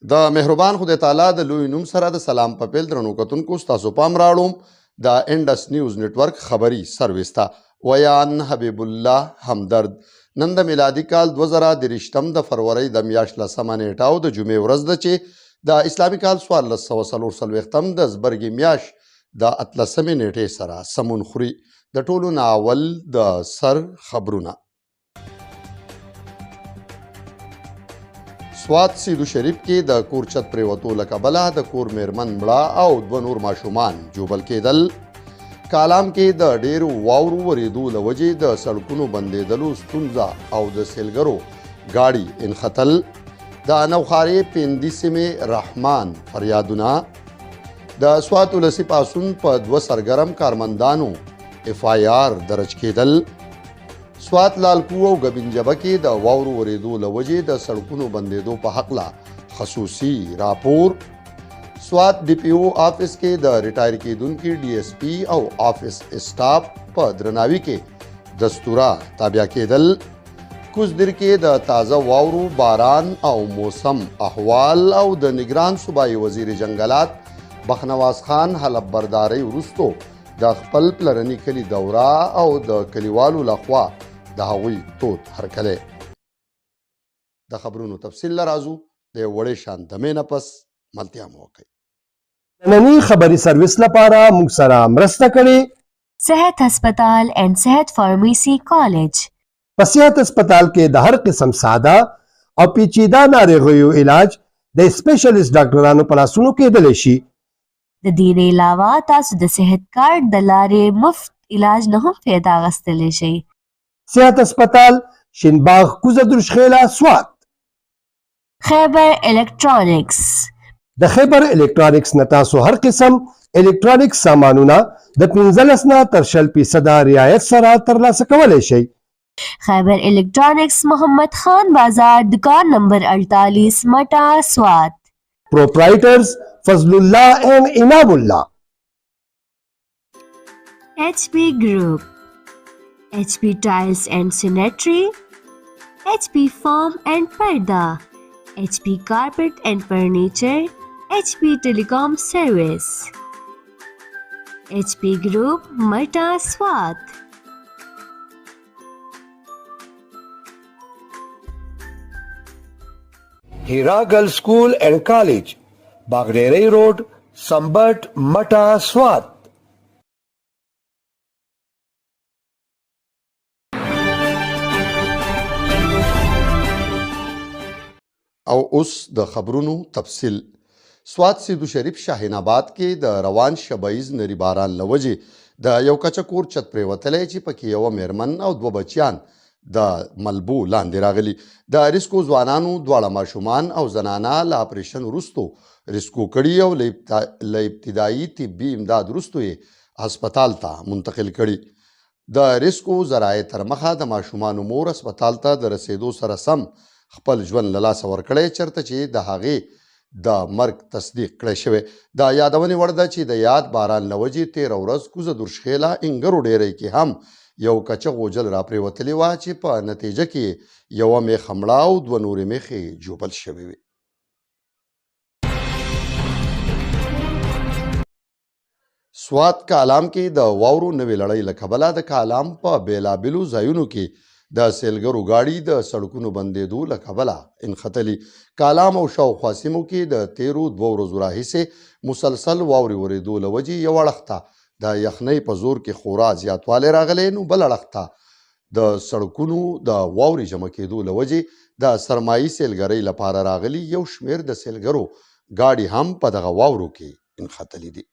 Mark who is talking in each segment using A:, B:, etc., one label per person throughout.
A: د مهربان خدای تعالی د لوی نوم سره د سلام په پیل درنو کتونکو ستاسو پام راوړم د انډس نیوز نتورک خبری سرویس ته ویان حبیب الله همدرد. نن د میلادي کال 2023 د فروری د میاشت لسمه نیټه او د جمعې ورځ ده چې د اسلامي کال 1440 د زبرګي میاشت د 13 نیټې سره سمون خوري. د ټولو ناول د سر خبرونه. سوات سیدو شریف کې د کور چت پریوتو له کبله د کور میرمن مړه او دوه نور ماشومان جوبل کېدل. کالام کې د ډېرو واورو ورېدو له وجې د سړکونو بندېدلو ستونزه او د سیلګرو ګاډي انختل. د نوخارې پیندي سیمې رحمان فریادونه. د سوات ولسي پاڅون په دوه سرګرم کارمندانو FIR درج کېدل. سوات لالپو او ګبینجبه کې د واورو ورېدو له وجې د سړکونو بندېدو په هکله خصوصي راپور. سوات DPO آفس کې د ریټایر کېدونکي DSP او آفس اسټاف په درناوي کې دستوره تابع کېدل. کوزدر کې د تازه واورو باران او موسم احوال او د نگران صوبایي وزیر جنگلات بخنواس خان حلب بردارۍ وروستو د خپل پلرني کلي دوره او د کلیوالو لخوا د هغوی تود هرکلی. د خبرونو تفصیل لرازو د وړې شان دمې نه پس ملتیا مو وکړئ.
B: نننی خبري سرویس لپاره موږ سره مرسته کړې
C: صحت هسپتال اینڈ صحت فارمیسی کالج.
B: په صحت هسپتال کې د هر قسم ساده او پیچیده ناروغیو علاج د سپیشلیست ډاکټرانو په لاسونو کېدلی شي.
C: د دې نه علاوه تاسو د صحت کارت د لارې مفت علاج نه هم فایده اخیستلی شئ.
B: صحت هسپتال شینباغ کوزه درشخیله سوات.
C: خیبر الیکټرانکس.
B: د خیبر الیکټرانکس نه تاسو هر قسم الیکټرانکس سامانونه د 15 نه تر 20% رعایت سره ترلاسه کولی شئ.
C: خیبر الیکټرانکس محمد خان بازار دکان نمبر 48 مٹا سوات.
B: پروپرائٹرز فضل اللہ اینڈ انعام اللہ.
C: HP Group, HP Tiles and Sanitary, HP Foam and Parda, HP Carpet and Furniture, HP Telecom Service. HP Group, Mata Swat.
B: ہیرا گرل اسکول اینڈ کالج باغڈیری روڈ سمبٹ مٹا سوات.
A: او اوس د خبرونو تفصیل. سوات سیدو شریف شاهین آباد کې د روان شبایز نری باران له وجې د یو کچه کور چت پریوتلی چې پکې یوه میرمن او دوه بچیان د ملبو لاندې راغلي. د ریسکو ځوانانو دواړه ماشومان او زنانه له اپریشن وروستو ریسکو کړي او له ابتدایي طبي امداد وروستو یې هسپتال ته منتقل کړي. د ریسکو ذرایع تر مخه د ماشومانو مور هسپتال ته د رسېدو سره سم خپل ژوند له لاسه ورکړی چېرته چې د هغې د مرګ تصدیق کړی شوی. د یادونې وړ ده چې د یاد باران له وجې تېره ورځ کوزه درشخیله انګرو ډیری کې هم یو کچه غوجل راپرېوتلې وه چې په نتیجه کې یوه میخه مړه او دوه نورې میخې جوبل شوې وې. سوات کالام کې د واورو نوې لړۍ له کبله د کالام په بېلابېلو ځایونو کې د سیلګرو ګاډي د سړکونو بندېدو له کبله انختلي. کالام او شاوخوا سیمو کې د تیرو 2 ورځو راهیسې مسلسل واورې ورېدو له وجې یو اړخ ته د یخنۍ په زور کې خورا زیاتوالی راغلی، نو بل اړخ ته د سړکونو د واورې جمع کېدو له وجې د سرمایي سیلګرۍ لپاره راغلي یو شمېر د سیلګرو ګاډي هم په دغه واورو کې انختلي دي.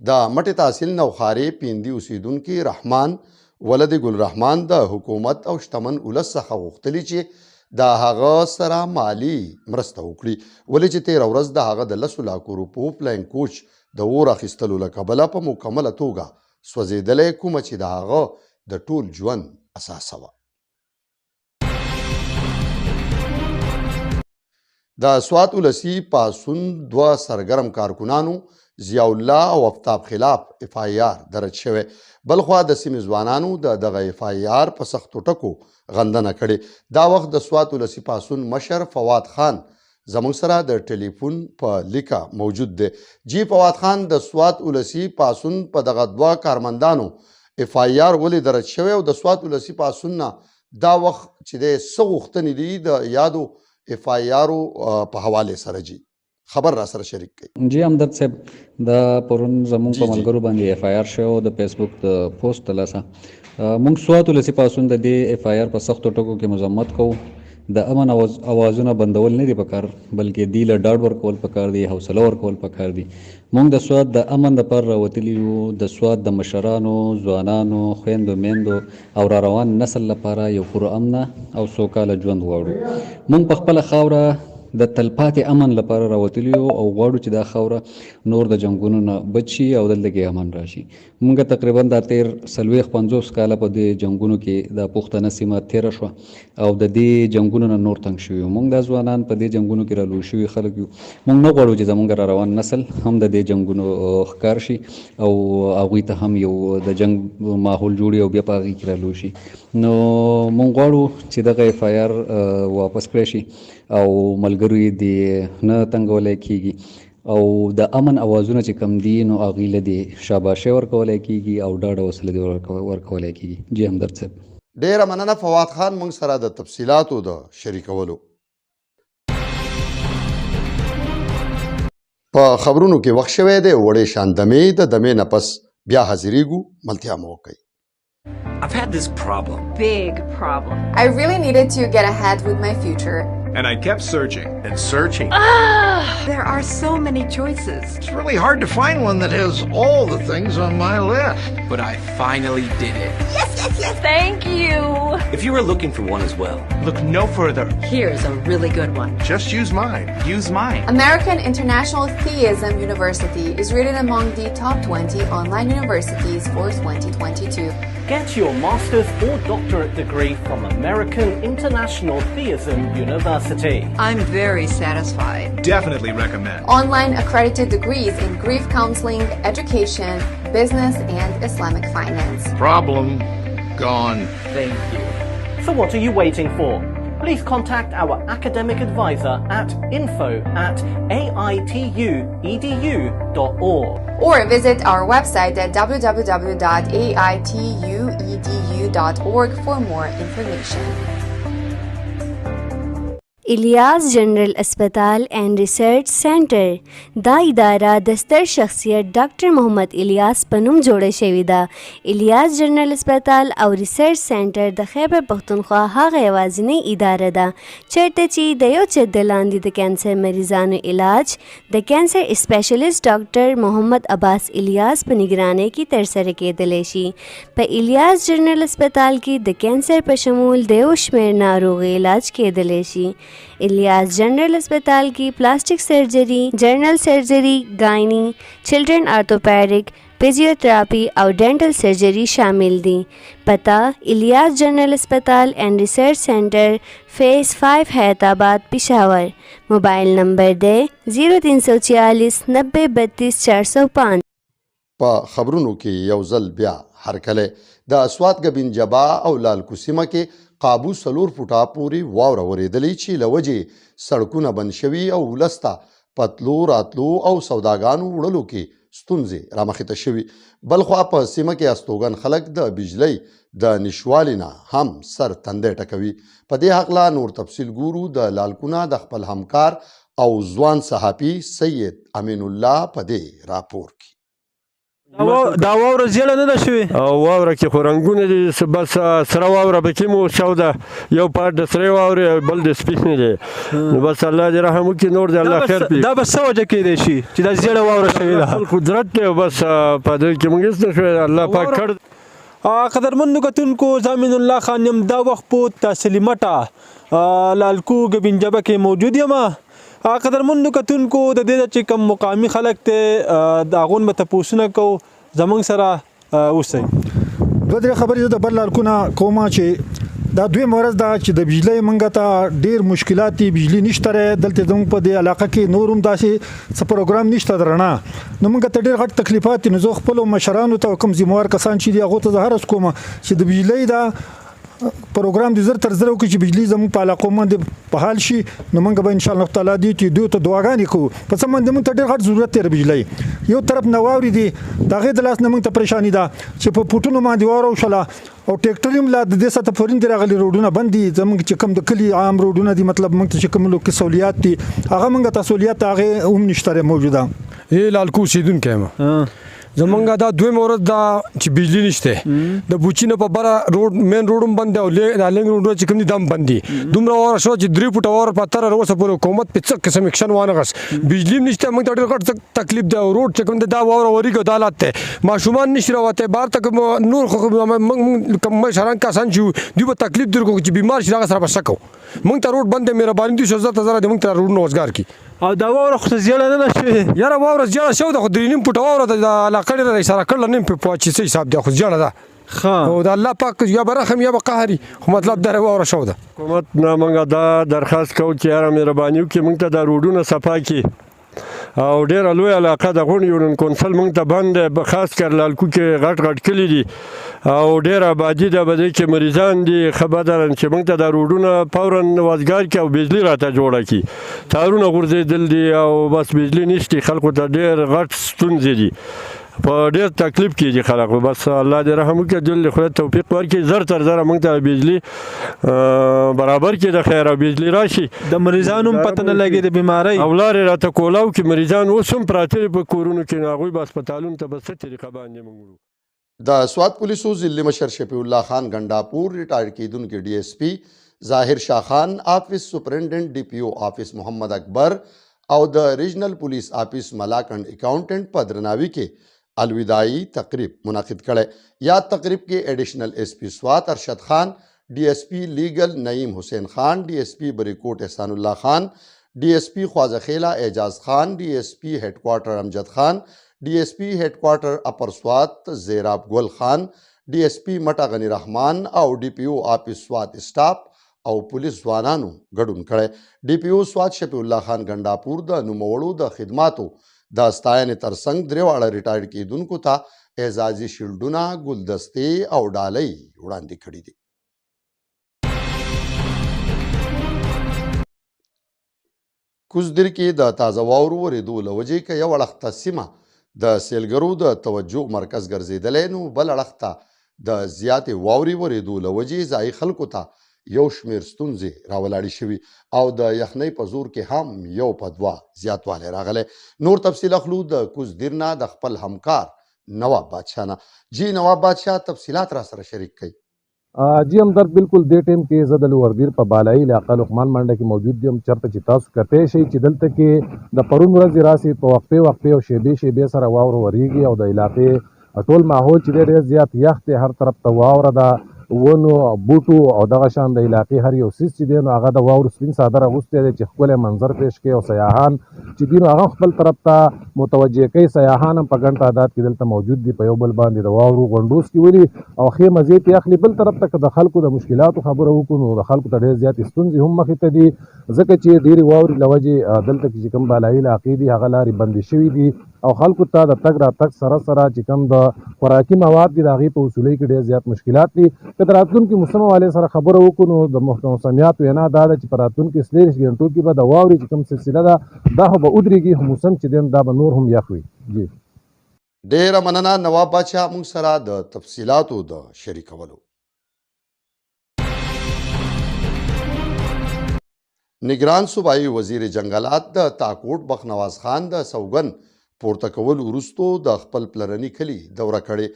A: د مټې تحصیل نوخارې پیندي اوسیدونکي رحمان ولد ګل رحمان د حکومت او شتمن ولس څخه غوښتلي چې د هغه سره مالی مرسته وکړي، ولې چې تېره ورځ د هغه د 10 لاکو روپو پلاین کوچ د اور اخیستلو له کبله په مکمله توګه سوځېدلی، کومه چې د هغه د ټول ژوند اساسه وه. د سوات ولسي پاڅون 2 سرګرم کارکنانو ضیاء الله او افتاب خلاف اف آی آر درج شوی. بلخوا د سیمې ځوانانو د دغه اف آی آر په سختو ټکو غندنه کړې. دا وخت د سوات ولسي پاڅون مشر فواد خان زموږ سره د ټلیفون په لیکه موجود دی. جی فواد خان، د سوات ولسي پاڅون په دغه دوه کارمندانو اف آی آر ولې درج شوی او د سوات ولسي پاڅون نه دا وخت چې د څه غوښتنې دي د یادو اف آی آرو په حواله سره جی خبر را سره شریک کړي؟
D: جی همدرد صاحب، دا پرون زموږ په ملګرو باندې اف آی آر شو د فیسبوک د پوسټ تلاسه موږ سوات ولسي پاڅون د دې اف آی آر په سختو ټکو کې مذمت کوو. د امن اوازونه بندول نه دي پکار، بلکې دی له ډاډ ورکول پکار دي، حوصله ورکول پکار دي. موږ د سوات د امن لپاره راوتلي یو، د سوات د مشرانو، ځوانانو، خویندو، میندو او را روان نسل لپاره یو پرامنه او سوکاله ژوند غواړو. موږ په خپله خاوره د تلپاتې امن لپاره راوتلي یو او غواړو چې دا خاوره نور د جنګونو نه بچ شي او دلته کې امن راشي. موږ تقریبا دا تیر 40-50 کاله په دې جنګونو کې د پښتنه سیمه تیره شوه او د دې جنګونو نه نور تنګ شوي. موږ دا ځوانان په دې جنګونو کې رالوی شوي خلک یو. موږ نه غواړو چې زموږ را روان نسل هم د دې جنګونو ښکار شي او هغوی ته هم یو د جنګ ماحول جوړي او بیا په هغې کې رالوی شي. نو موږ غواړو چې دغه اف آی آر واپس کړی شي او ملګرو یې د نه تنګولی کېږي او د امن اوازونه چې کم دي نو هغوی له دې شاباشي ورکولی کېږي او ډاډ حوصله دې ورکولی کېږي. جی همدرد صاحب،
A: ډیره مننه فواد خان موږ سره د تفصیلاتو د شریکولو. په خبرونو کې وخت شوی دی وړې شان دمې د دمې نه پس بیا حاضرېږو. ملتیا مو وکړئ.
E: I've had this problem.
F: Big problem.
G: I really needed to get ahead with my future.
E: And I kept searching and searching.
F: There are so many choices.
H: It's really hard to find one that has all the things on my list.
E: But I finally did it.
F: Thank you.
E: If you were looking for one as well, look no further.
F: Here's a really good one.
H: Just use mine.
E: Use mine.
G: American International Theism University is rated among the top 20 online universities for 2022.
I: Get your master's or doctorate degree from American International Theism University.
F: I'm very satisfied.
E: Definitely recommend.
G: Online accredited degrees in grief counseling, education, business, and Islamic finance.
H: Problem gone.
I: Thank you. So what are you waiting for? Please contact our academic advisor at info@aituedu.org.
G: Or visit our website at www.aituedu.org for more information.
J: Ilyas general अस्पताल and research centre دا اداره د ستر شخصیت ډاکټر محمد الیاس په نوم جوړه شوې ده. الیاس جنرل اسپتال او ریسرچ سنټر د خیبر پښتونخوا هغه یوازینۍ اداره ده چیرته چې د یو چت د لاندې د کینسر مریضانو علاج د کینسر اسپیشلیست ډاکټر محمد عباس الیاس په نگرانۍ کې ترسره کېدلی شي. په الیاس جنرل اسپتال کې د کینسر په شمول د یو شمېر ناروغي علاج کېدلی شي. الیاس جنرل اسپتال کی پلاسٹک سرجری، جنرل سرجری، گائنی، چلڈرن آرتھوپیڈک، فزیوتھراپی اور ڈینٹل سرجری شامل دي. پتہ الیاس جنرل اسپتال اینڈ ریسرچ سینٹر فیس 5 حیات آباد پشاور. موبائل نمبر دے 0340 90 32 405.
A: په خبرونو کې یو ځل بیا هرکلی د اسوات ګبین جبا او لال کوسیمه کې قابو 4 فوټه پورې واوره ورېدلې چې له وجې سړکونه بند شوي او ولس ته پتلو راتلو او سوداګانو وړلو کې ستونزې رامخې ته شوي. بلخوا په سیمه کې استوګن خلک د بجلۍ د نشوالي نه هم سر تندی ټکوي. په دې هکله نور تفصیل ګورو د لالکونه د خپل همکار او ځوان صحافي سید امین الله په دې راپور کې.
K: دا واوره زیړه نه ده شوې واوره کې خو رنګونه دي بس سره واوره پکې مو چاوده یو پاټ د سرې واورې بل د سپینې دی نو بس الله دې رحم وکړي نور دې الله خیر کړي.
L: دا به څه وجه کیدی شي چې دا زیړه واوره شوې ده؟
K: قدرت دی بس په دې کې موږ هېڅ نه شوی الله پاک کړ.
L: قدرمنو کتونکو زامن الله خان یم دا وخت په تحصیلي مټه لالکو ګبین جبه کې موجود یم. قدرمنو کتونکو د دې چې کوم مقامي خلک ته د هغون به تپوسونه کوو زمونږ سره اوسئ.
M: دوه درې خبرې زه د بر لالکونه کومه چې دا دوی مرز دا چې د بجلی منګه ته ډیر مشکلات دي بجلی نشته دلته زموږ په دې علاقه کې نور هم داسې څه پروګرام نشته درنه نو موږ ته ډیر غټ تکلیفات دي نو زه خپل مشرانو ته کوم ذمہوار کسان چې دي هغه ته زه هرڅ کوم چې د بجلی دا پروګرام د زر تر زر وکړي چې بجلی زموږ په علاقو باندې په حال شي نو موږ به ان شاء الله تعالی دې چې دوی ته دعاګانې کوو په څه باندې موږ ته ډېر غټ ضرورت دی د بجلی یو طرف نه واورې دي د هغې د لاس نه موږ ته پریشاني ده چې په پوټونو باندې واوره وشله او ټیکټر هم لا د دې سطح پورې دي راغلي روډونه بند دي زموږ چې کوم د کلي عام روډونه دي مطلب موږ ته چې کوم لوکي سہولیات دي هغه موږ ته سہولیات هغې هم نشته موجوده
N: لالکو اوسېدونکی یم زمونږ دا دویم ورځ دا چې بجلی نشته د بوچي نه په بره روډ مین روډ هم بند دی او دا لینګ روډ چې کوم دي دا هم بند دي دومره واوره شوه چې 3 فوټه واوره په تر اوسه پورې حکومت په څه قسم اکشن وانه غس بجلی هم نشته موږ ته ډېر غټ تکلیف دی او روډ چې کوم دی دا واوره وریږي دا حالت دی ماشومان نشي راوتی بهر ته نور خو کوم مشران کسان چې دوی به تکلیف در کوي چې بیمار شي هغه سره به څه کوو موږ ته روډ بند دی مهرباني دي 10000 دې موږ ته روډونه وزګار کړي
L: او دا واوره خو زیاړه نه ده شوې
N: یاره واوره زیاړه شوې ده خو 3 فوټه واوره د علاقه ډېره اشاره کړله نیم په چې څه حساب دی خو زیاړه ده او د الله پاک یا به رحم یا به قهري خو مطلب دا واوره شوې ده
K: حکومت نه موږ دا درخواست کوو چې یاره مهرباني وکړي موږ ته دا روډونه صفا کړي او ډېره لویه علاقه د غونډ یونین کونسل موږ ته بند دی خاص کر لالکو کې غټ غټ کلي دي او ډېره آبادي ده په دې کې مریضان دي ښه بدرن چې موږ ته دا روډونه فورا وزګار کړي او بجلي راته جوړه کړي تارونه غورځېدل دي او بس بجلي نشته خلکو ته ډېر غټ ستونزې دي په ډېر تکلیف کې دي خلک بس الله دې رحم وکړي جل خدای توفیق ورکړي زر تر زره موږ ته بجلي برابر کړي د خیره بجلي راشي
L: د مریضانو هم پته نه لګي د بیمارۍ
K: او لارې راته کولاو کې مریضان اوس هم پراته دي په کورونو کې نو هغوی به هسپتالونو ته به څه طریقه باندې موږ وړو
A: د سوات پولیسو ضلع مشر شفیع الله خان ګنډاپور ریټایر کیدونکي ډي ایس پی ظاهر شاه خان آفس سپرنټنډنټ ډي پی او آفس محمد اکبر او د ریجنل پولیس آفس ملاکنډ اکاؤنټنټ په درناوي کې الوداعي تقریب منعقد کړی یاد تقریب کې ایڈیشنل ایس پی سوات ارشد خان D S P legal Naeem Hussain Khan, DSP Barikot Ehsanullah Khan, DSP Khwazakhela Ejaz Khan, DSP headquarter Amjad Khan, DSP headquarter upper Swat Zeerab Gul Khan, DSP Matta Gani Rehman और DPO आपिस Swat staff और police जवानानू गडुन कड़े। DPO Swat Shafiullah Khan Gandapur द नुमवड़ू द खिदमातों द स्तायन तरसंग द्रेवाड़ा रिटायर्ड की दुन को था एजाजी शिल्डुना गुलदस्ते और डालई उड़ांदी खड़ी थी। कुछ देर के द ताज़ा वावरू वरेदू लवजे का यव अड़ख्ता सीमा द सेलगरू द तवज्जो मरकज गर्जेदलेनु बल अड़ख्ता द ज़ियाते वावरी वरेदू लवजे ज़ाई खल्को था यौ शमेर स्तुंजे रावलाड़ी शवी और द यखनई पजूर के हम यौ पदवा ज़ियात वाले रागले नूर तफसील अखलू द कुछ दिरना द खपल हमकार नवाब बादशाह ना जी नवाब बादशाह तफसीलात रा सर शरीक कई
O: जी हम दर बिल्कुल दे टाइम के जदल वर्दीर पर बालाई इलाका लुकमान मांडा की मौजूद दी हम चरत चितास करते शई चिदल तक के द परुन वरज रासी तो वक्फे और शेबे सर वावर वरीगी और द इलाके टोल माहौल चिदे ज़ियात यखते हर तरफ तवावर दा ونو بوټو او دغه شان د علاقې هر یو سیس چې دی نو هغه د واورو سپین صادر اغوستی دی چې ښکلی منظر پیش کوي او سیاحان چې دي نو هغه خپل طرف ته متوجه کوي. سیاحان هم په ګڼ تعداد کې دلته موجود دي په یو بل باندې د واورو غونډوس کې ولي او ښې مزې ترې اخلي. بل طرف ته که د خلکو د مشکلاتو خبره وکړو نو د خلکو ته ډېرې زیاتې ستونزې هم مخې ته دي ځکه چې ډېرې واورې له وجې دلته کې چې کوم بالایي علاقې دي هغه لارې بندې شوي دي او خلکو ته د تګ راتګ سره سره چې کوم د خوراکي مواد دي د هغې په وصولۍ کې ډېر زیات مشکلات دي. که د راتلونکي موسم والے سره خبره وکړو نو د موسمیاتو وینا دا ده چې په راتلونکي 40 غنټو کې به د واورې چې کوم سلسله ده دا خو به ودرېږي خو موسم چې دی دا به نور هم یخ وي. جی
A: ډېره مننه نواب باچا موږ سره د تفصیلاتو د شریکولو. نگران صوبایي وزیر جنگلات د تاکوټ بخنواز خان د سوګن پورته کول وروستو د خپل پلرني کلي دوره کړې.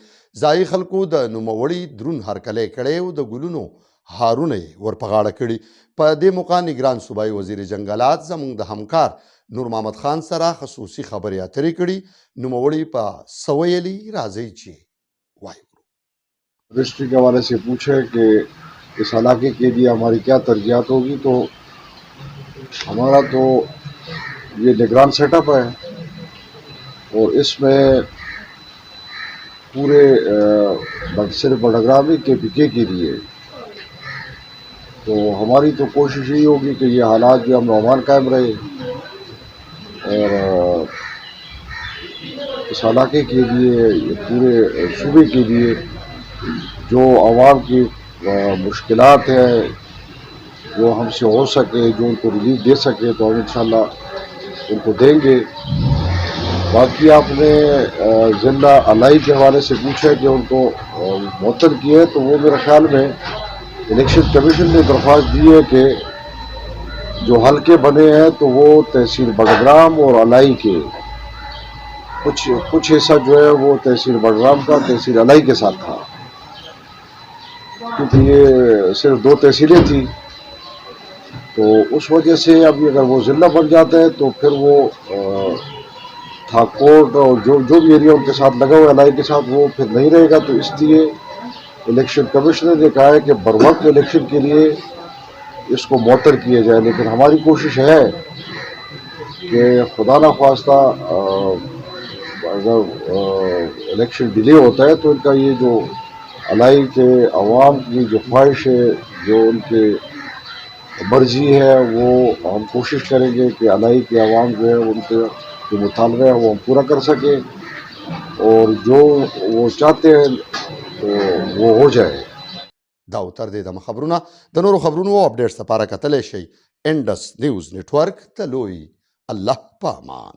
A: ځایي خلکو د نوموړي درون هرکلی کړی او د ګلونو هارونه یې ورپغاړه کړي. په دې موقع نگران صوبایي وزیر جنگلات زموږ د همکار نور محمد خان سره خصوصي خبرې اترې کړي. نوموړي په څه ویلي راځئ چې وایو.
P: ڈسٹرکٹ کے حوالے سے پوچھے کہ اس علاقے کے لیے ہماری کیا ترجیحات ہوگی تو ہمارا تو یہ نگران سیٹ اپ ہے اور اس میں پورے صرف بڑگرامی کے پکے کے لیے तो हमारी तो कोशिश यही होगी कि ये हालात जो अमन अमान कायम रहे और इस इलाके के लिए, पूरे सूबे के लिए जो आवाम की मुश्किलात हैं, जो हमसे हो सके, जो उनको रिलीफ दे सके, तो हम इंशाल्लाह उनको देंगे। बाकी आपने ज़िला अलाई के हवाले से पूछा कि उनको मुअत्तल किए, तो वो मेरे ख्याल में इलेक्शन कमीशन ने दरख्वास्त दी है कि जो हल्के बने हैं तो वो तहसील बडग्राम और अलाई के कुछ हिस्सा जो है वो तहसील बडग्राम का तहसील अलाई के साथ था, क्योंकि ये सिर्फ 2 तहसीलें थी। तो उस वजह से अभी अगर वो ज़िला बन जाता है तो फिर वो थाकोट और जो भी एरिया उनके साथ लगा हुआ अलाई के साथ, वो फिर नहीं रहेगा। तो इसलिए इलेक्शन कमिश्नर ने कहा है कि बर वक्त इलेक्शन के लिए इसको मुअत्तल किया जाए। लेकिन हमारी कोशिश है कि खुदा न ख्वास्ता अगर इलेक्शन डिले होता है तो इनका ये जो अलाई के अवाम की जो ख्वाहिश है, जो उनके मर्जी है, वो हम कोशिश करेंगे कि अलाई के अवाम जो है उनके जो मुतालबा है वो हम पूरा कर सके और जो वो चाहते हैं तो वो हो जाए।
A: دا تر دې د خبرونه د نورو خبرونو او اپډیټس لپاره کتلی شئ انډس نیوز نیټورک ته لوی الله پامان.